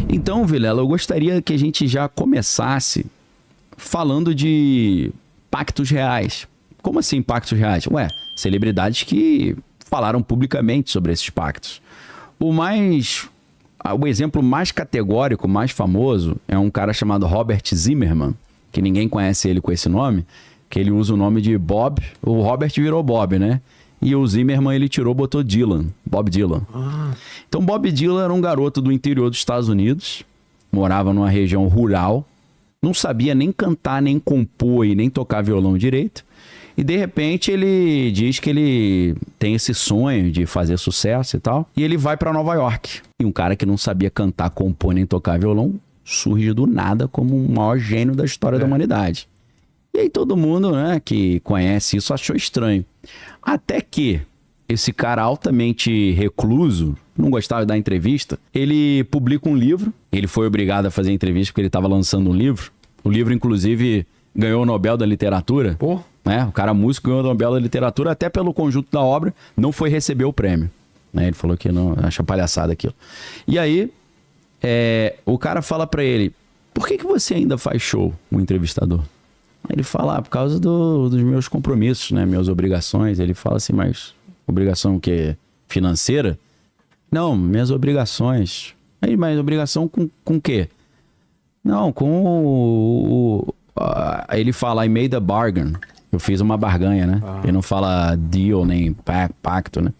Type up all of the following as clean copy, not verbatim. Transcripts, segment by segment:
Então, Vilela, eu gostaria que a gente já começasse falando de pactos reais. Como assim pactos reais? Ué, celebridades que falaram publicamente sobre esses pactos. O exemplo mais categórico, mais famoso, é um cara chamado Robert Zimmerman, que ninguém conhece ele com esse nome, que ele usa o nome de Bob. O Robert virou Bob, né? E o Zimmerman ele botou Dylan, Bob Dylan. Então Bob Dylan era um garoto do interior dos Estados Unidos, morava numa região rural, não sabia nem cantar, nem compor e nem tocar violão direito. E de repente ele diz que ele tem esse sonho de fazer sucesso e tal. E ele vai para Nova York. E um cara que não sabia cantar, compor nem tocar violão surge do nada como o maior gênio da história da humanidade. E aí todo mundo, né, que conhece isso achou estranho. Até que esse cara altamente recluso, não gostava de dar entrevista, ele publica um livro. Ele foi obrigado a fazer entrevista porque ele estava lançando um livro. O livro, inclusive, ganhou o Nobel da Literatura. Pô. Né? O cara músico ganhou o Nobel da Literatura até pelo conjunto da obra, não foi receber o prêmio. Né? Ele falou que não, acha palhaçada aquilo. E aí, o cara fala pra ele, por que você ainda faz show, o entrevistador? Aí ele fala, por causa dos meus compromissos, né? Minhas obrigações. Ele fala assim, mas obrigação o quê? Financeira? Não, minhas obrigações. Aí, mas obrigação com o quê? Não, com Aí ele fala, I made a bargain. Eu fiz uma barganha, né? Ele não fala deal nem pacto, né?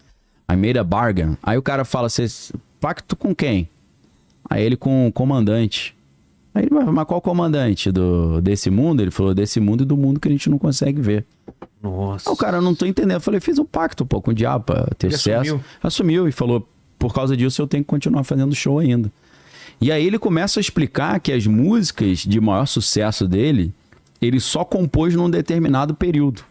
I made a bargain. Aí o cara fala, pacto com quem? Aí ele com o comandante. Aí ele, mas qual comandante desse mundo? Ele falou, desse mundo e do mundo que a gente não consegue ver. Nossa. Aí o cara, eu não tô entendendo. Eu falei, fiz um pacto, pô, com o diabo pra ter Ele sucesso. Assumiu e falou, por causa disso eu tenho que continuar fazendo show ainda. E aí ele começa a explicar que as músicas de maior sucesso dele, ele só compôs num determinado período.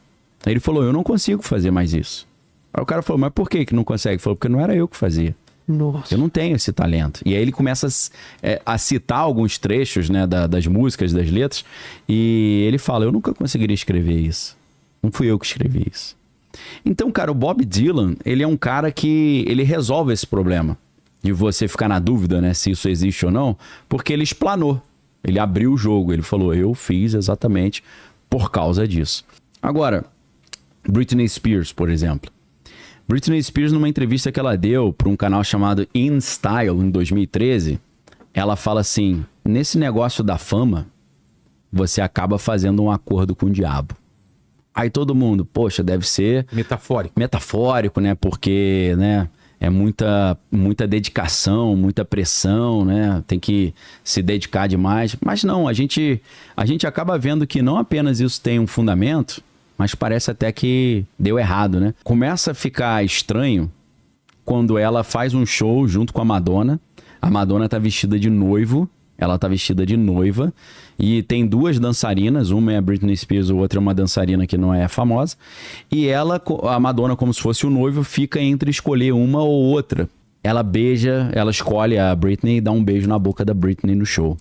Aí ele falou, eu não consigo fazer mais isso. Aí o cara falou, mas por que não consegue? Ele falou, porque não era eu que fazia. Nossa. Eu não tenho esse talento. E aí ele começa a citar alguns trechos, né, das músicas, das letras, e ele fala, eu nunca conseguiria escrever isso. Não fui eu que escrevi isso. Então, cara, o Bob Dylan, ele é um cara que ele resolve esse problema de você ficar na dúvida, né, se isso existe ou não, porque ele explanou. Ele abriu o jogo, ele falou, eu fiz exatamente por causa disso. Agora, Britney Spears, por exemplo. Britney Spears, numa entrevista que ela deu para um canal chamado In Style, em 2013, ela fala assim, nesse negócio da fama, você acaba fazendo um acordo com o diabo. Aí todo mundo, poxa, deve ser... Metafórico, né? Porque, né... É muita dedicação, muita pressão, né? Tem que se dedicar demais. Mas não, a gente acaba vendo que não apenas isso tem um fundamento, mas parece até que deu errado, né? Começa a ficar estranho quando ela faz um show junto com a Madonna. A Madonna tá vestida de noivo, ela tá vestida de noiva. E tem duas dançarinas, uma é a Britney Spears, a outra é uma dançarina que não é famosa. E ela, a Madonna, como se fosse o noivo, fica entre escolher uma ou outra. Ela beija, ela escolhe a Britney e dá um beijo na boca da Britney no show.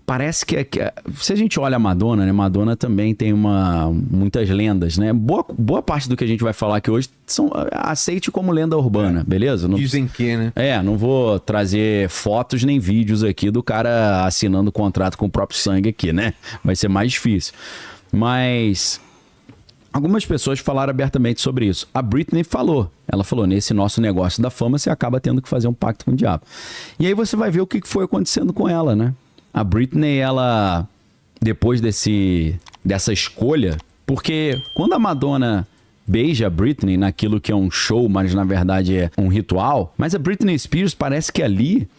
Parece que se a gente olha a Madonna, né? Madonna também tem muitas lendas, né? Boa parte do que a gente vai falar aqui hoje aceite como lenda urbana, beleza? Não, dizem que, né? Não vou trazer fotos nem vídeos aqui do cara assinando contrato com o próprio sangue aqui, né? Vai ser mais difícil. Mas algumas pessoas falaram abertamente sobre isso. A Britney falou. Ela falou, nesse nosso negócio da fama, você acaba tendo que fazer um pacto com o diabo. E aí você vai ver o que foi acontecendo com ela, né? A Britney, ela, depois dessa escolha, porque quando a Madonna beija a Britney naquilo que é um show, mas na verdade é um ritual, mas a Britney Spears parece que ali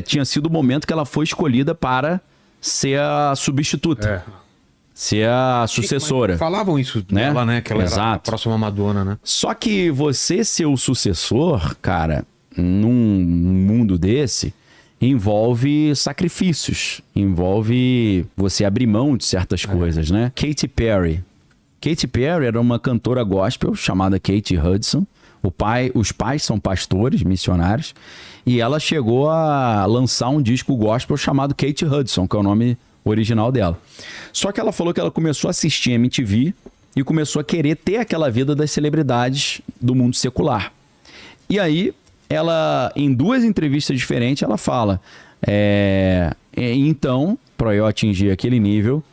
tinha sido o momento que ela foi escolhida para ser a substituta. Ser a sucessora. Falavam isso dela, né? Que ela era a próxima Madonna, né? Só que você ser o sucessor, cara, num mundo desse... envolve sacrifícios, envolve você abrir mão de certas coisas, né? Katy Perry. Katy Perry era uma cantora gospel chamada Kate Hudson. Os pais são pastores, missionários, e ela chegou a lançar um disco gospel chamado Kate Hudson, que é o nome original dela. Só que ela falou que ela começou a assistir MTV e começou a querer ter aquela vida das celebridades do mundo secular. E aí, ela, em 2 entrevistas diferentes, ela fala, então, para eu atingir aquele nível,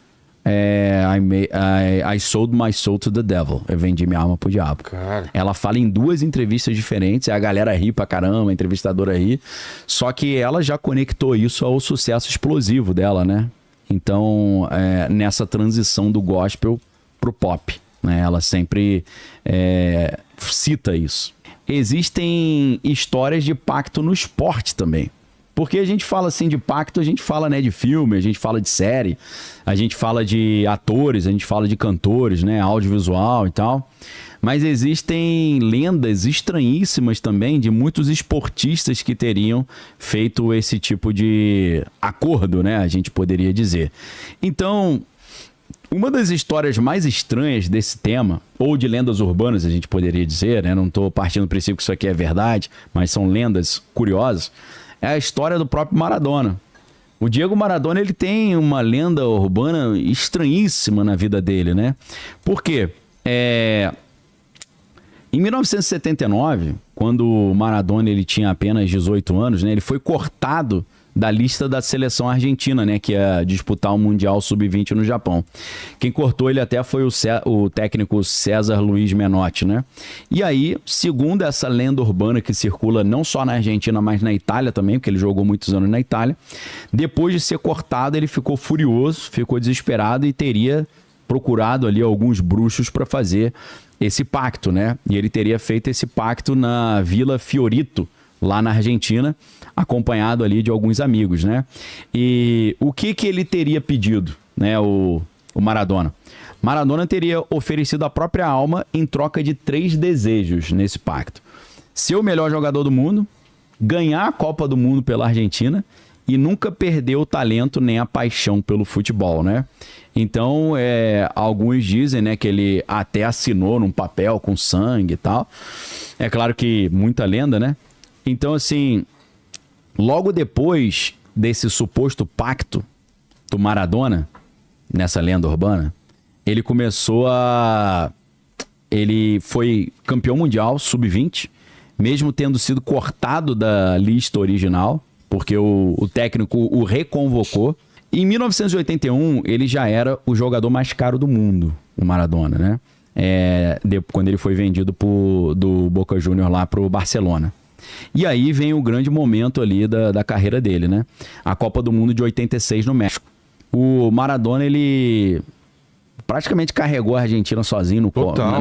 I sold my soul to the devil. Eu vendi minha alma pro diabo. Cara. Ela fala em 2 entrevistas diferentes, a galera ri pra caramba, a entrevistadora ri. Só que ela já conectou isso ao sucesso explosivo dela, né? Então, nessa transição do gospel pro pop, né? Ela sempre cita isso. Existem histórias de pacto no esporte também. Porque a gente fala assim de pacto, a gente fala, né, de filme, a gente fala de série, a gente fala de atores, a gente fala de cantores, né, audiovisual e tal. Mas existem lendas estranhíssimas também de muitos esportistas que teriam feito esse tipo de acordo, né, a gente poderia dizer. Então, uma das histórias mais estranhas desse tema, ou de lendas urbanas, a gente poderia dizer, né, não estou partindo do princípio que isso aqui é verdade, mas são lendas curiosas, é a história do próprio Maradona. O Diego Maradona, ele tem uma lenda urbana estranhíssima na vida dele, né? Por quê? Em 1979, quando o Maradona ele tinha apenas 18 anos, né, ele foi cortado da lista da seleção argentina, né, que ia disputar o Mundial Sub-20 no Japão. Quem cortou ele até foi o técnico César Luiz Menotti, né? E aí, segundo essa lenda urbana que circula não só na Argentina, mas na Itália também, porque ele jogou muitos anos na Itália, depois de ser cortado, ele ficou furioso, ficou desesperado e teria procurado ali alguns bruxos para fazer esse pacto, né? E ele teria feito esse pacto na Vila Fiorito, lá na Argentina, acompanhado ali de alguns amigos, né? E o que ele teria pedido, né, o Maradona? Maradona teria oferecido a própria alma em troca de 3 desejos nesse pacto. Ser o melhor jogador do mundo, ganhar a Copa do Mundo pela Argentina e nunca perder o talento nem a paixão pelo futebol, né? Então, alguns dizem, né, que ele até assinou num papel com sangue e tal. É claro que muita lenda, né? Então, assim, logo depois desse suposto pacto do Maradona, nessa lenda urbana, ele ele foi campeão mundial sub-20, mesmo tendo sido cortado da lista original, porque o técnico o reconvocou. E em 1981, ele já era o jogador mais caro do mundo, o Maradona, né? Quando ele foi vendido do Boca Juniors lá pro Barcelona. E aí vem o grande momento ali da carreira dele, né? A Copa do Mundo de 86 no México. O Maradona, ele praticamente carregou a Argentina sozinho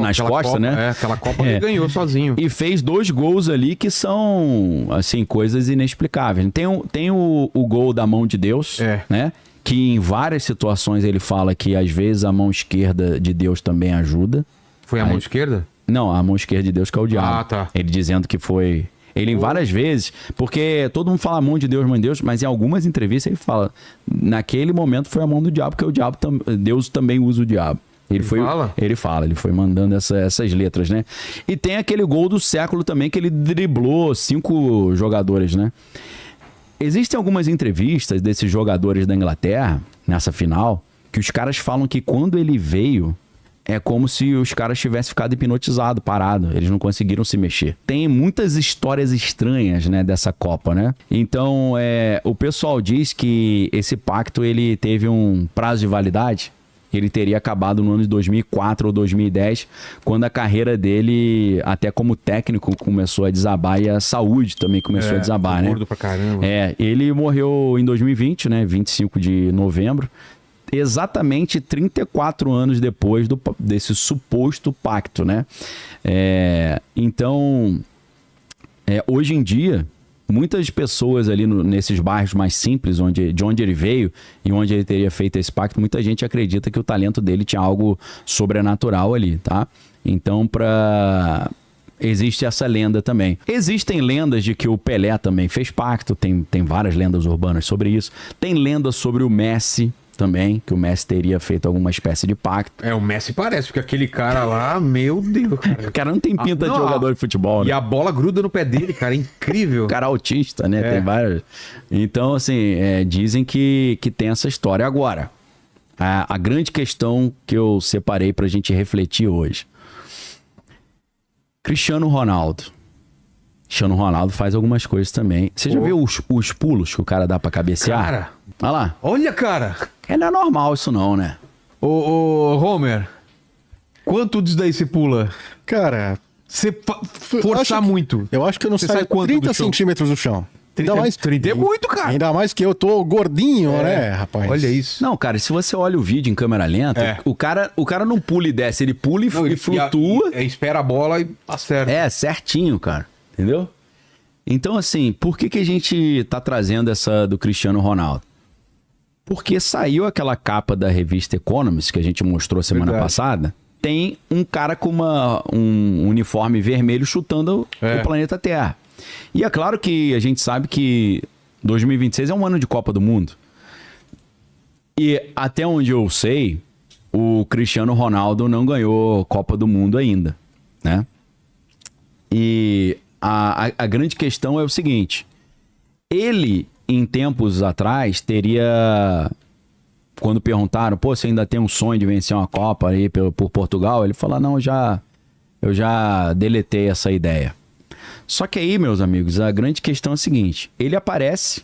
nas costas, né? Aquela Copa ele ganhou sozinho. E fez 2 gols ali que são, assim, coisas inexplicáveis. Tem o gol da mão de Deus, né? Que em várias situações ele fala que às vezes a mão esquerda de Deus também ajuda. Foi a mão esquerda? Não, a mão esquerda de Deus que é o diabo. Ah, tá. Ele dizendo que foi... Ele várias vezes, porque todo mundo fala mão de Deus, mas em algumas entrevistas ele fala, naquele momento foi a mão do diabo, porque Deus também usa o diabo. Ele foi mandando essas letras, né? E tem aquele gol do século também, que ele driblou 5 jogadores, né? Existem algumas entrevistas desses jogadores da Inglaterra, nessa final, que os caras falam que quando ele veio, é como se os caras tivessem ficado hipnotizados, parados. Eles não conseguiram se mexer. Tem muitas histórias estranhas, né, dessa Copa, né? Então, o pessoal diz que esse pacto, ele teve um prazo de validade. Ele teria acabado no ano de 2004 ou 2010, quando a carreira dele, até como técnico, começou a desabar e a saúde também começou a desabar, né? Gordo pra caramba. Ele morreu em 2020, né? 25 de novembro. Exatamente 34 anos depois desse suposto pacto, né? Então, hoje em dia, muitas pessoas ali nesses bairros mais simples, de onde ele veio e onde ele teria feito esse pacto, muita gente acredita que o talento dele tinha algo sobrenatural ali, tá? Então, existe essa lenda também. Existem lendas de que o Pelé também fez pacto, tem várias lendas urbanas sobre isso. Tem lendas sobre o Messi também, que o Messi teria feito alguma espécie de pacto. O Messi parece, porque aquele cara lá, meu Deus, cara. O cara não tem pinta de jogador de futebol, né? E a bola gruda no pé dele, cara, incrível. O cara autista, né? Tem vários. Então, assim, dizem que tem essa história. Agora, a grande questão que eu separei pra gente refletir hoje. Cristiano Ronaldo. Cristiano Ronaldo faz algumas coisas também. Você já viu os pulos que o cara dá pra cabecear? Cara, Olha lá. olha, cara. Não é normal isso não, né? Ô, Homer, quanto disso daí você pula? Cara, Você forçar muito. eu acho que eu não Você saio sai quanto 30 do chão? centímetros do chão. 30 é muito, cara. Ainda mais que eu tô gordinho, né, rapaz? Olha isso. Não, cara, se você olha o vídeo em câmera lenta, É. o cara não pula e desce, ele pula e flutua. Espera a bola e acerta. É, certinho, cara. Entendeu? Então, assim, por que a gente tá trazendo essa do Cristiano Ronaldo? Porque saiu aquela capa da revista Economist que a gente mostrou semana Verdade. passada. Tem um cara com um uniforme vermelho chutando o planeta Terra. E é claro que a gente sabe que 2026 é um ano de Copa do Mundo. E até onde eu sei, o Cristiano Ronaldo não ganhou Copa do Mundo ainda, né? E a grande questão é o seguinte: ele, em tempos atrás, teria... Quando perguntaram, pô, você ainda tem um sonho de vencer uma Copa aí por Portugal? Ele falou, não, eu já deletei essa ideia. Só que aí, meus amigos, a grande questão é a seguinte: ele aparece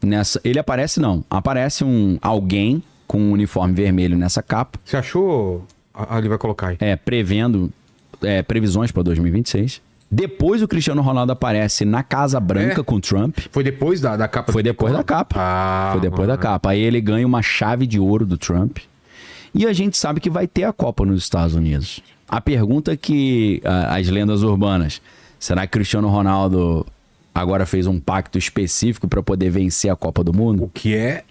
nessa... Ele aparece não, aparece alguém com um uniforme vermelho nessa capa, Você achou? Ele vai colocar aí. prevendo previsões para 2026. Depois o Cristiano Ronaldo aparece na Casa Branca com Trump. Foi depois da capa? Foi depois da capa. Foi depois da capa. Aí ele ganha uma chave de ouro do Trump. E a gente sabe que vai ter a Copa nos Estados Unidos. A pergunta que as lendas urbanas: será que Cristiano Ronaldo agora fez um pacto específico para poder vencer a Copa do Mundo? O que é...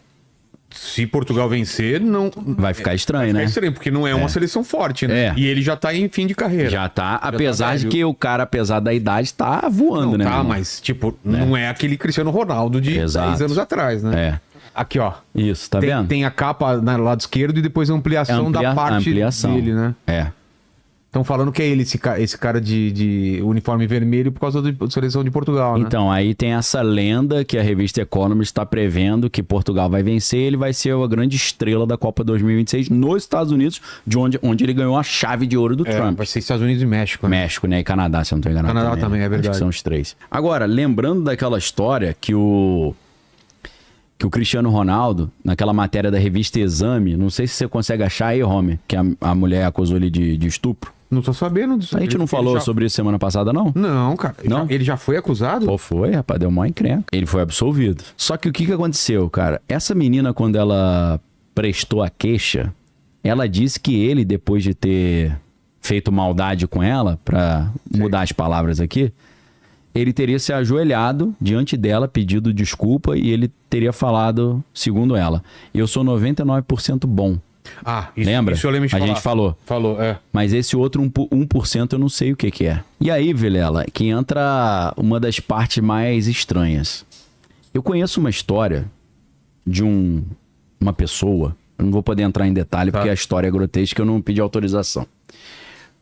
Se Portugal vencer, não... Vai ficar estranho, né? É estranho, porque não é uma seleção forte, né? É. E ele já tá em fim de carreira. Já tá, apesar de velho. que o cara, apesar da idade, tá voando, Não, né? tá, meu irmão? mas, tipo, não é aquele Cristiano Ronaldo de Exato. 10 anos atrás, né? É. Aqui, ó. Isso, tá tem, vendo? tem a capa no lado esquerdo e depois a ampliação da parte dele, né? É. Estão falando que é ele, esse cara de uniforme vermelho por causa da seleção de Portugal, né? Então, aí tem essa lenda que a revista Economist está prevendo que Portugal vai vencer, ele vai ser a grande estrela da Copa 2026 nos Estados Unidos, onde ele ganhou a chave de ouro do Trump. Vai ser Estados Unidos e México, né? México, né? E Canadá, se eu não estou enganado. Canadá também, é Acho verdade. que são os três. Agora, lembrando daquela história que o Cristiano Ronaldo, naquela matéria da revista Exame, não sei se você consegue achar aí, Homer, que a mulher acusou ele de estupro. Não tô sabendo disso. A gente não falou sobre isso semana passada, não? Não, cara. Não? Ele já foi acusado? Pô, foi, rapaz, deu mó encrenca. Ele foi absolvido. Só que o que aconteceu, cara? Essa menina, quando ela prestou a queixa, ela disse que ele, depois de ter feito maldade com ela, pra mudar as palavras aqui, ele teria se ajoelhado diante dela, pedido desculpa, e ele teria falado, segundo ela, eu sou 99% bom. Ah, isso, Lembra? Isso eu lembro de A falar. gente falou. Falou, é. Mas esse outro 1% eu não sei o que é. E aí, Vilela, que entra uma das partes mais estranhas. Eu conheço uma história de uma pessoa, eu não vou poder entrar em detalhe porque a história é grotesca, eu não pedi autorização.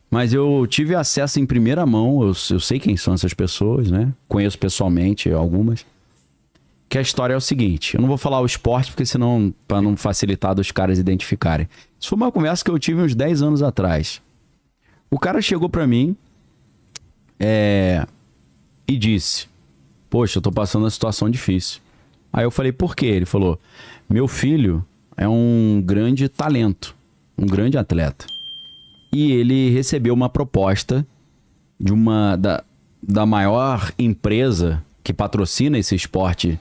Mas eu tive acesso em primeira mão, eu sei quem são essas pessoas, né? Conheço pessoalmente algumas. Que a história é o seguinte, eu não vou falar o esporte porque senão, para não facilitar dos caras identificarem. Isso foi uma conversa que eu tive uns 10 anos atrás. O cara chegou pra mim e disse, poxa, eu tô passando uma situação difícil. Aí eu falei, por quê? Ele falou, meu filho é um grande talento, um grande atleta. E ele recebeu uma proposta de da maior empresa que patrocina esse esporte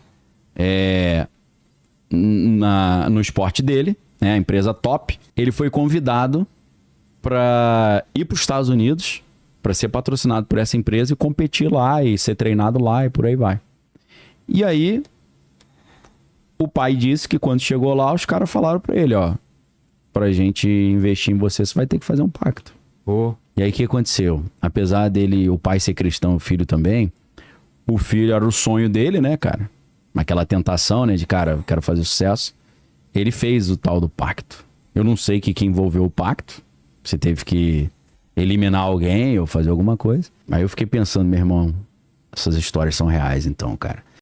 no esporte dele, né, a empresa top. Ele foi convidado para ir para os Estados Unidos para ser patrocinado por essa empresa e competir lá e ser treinado lá e por aí vai. E aí o pai disse que quando chegou lá os caras falaram para ele, ó, pra gente investir em você vai ter que fazer um pacto. E aí o que aconteceu? Apesar dele, o pai ser cristão, o filho também, o filho era o sonho dele, né, cara? Aquela tentação, né, de cara, eu quero fazer sucesso. Ele fez o tal do pacto. Eu não sei o que envolveu o pacto. Você teve que eliminar alguém ou fazer alguma coisa. Aí eu fiquei pensando, meu irmão, essas histórias são reais então, cara.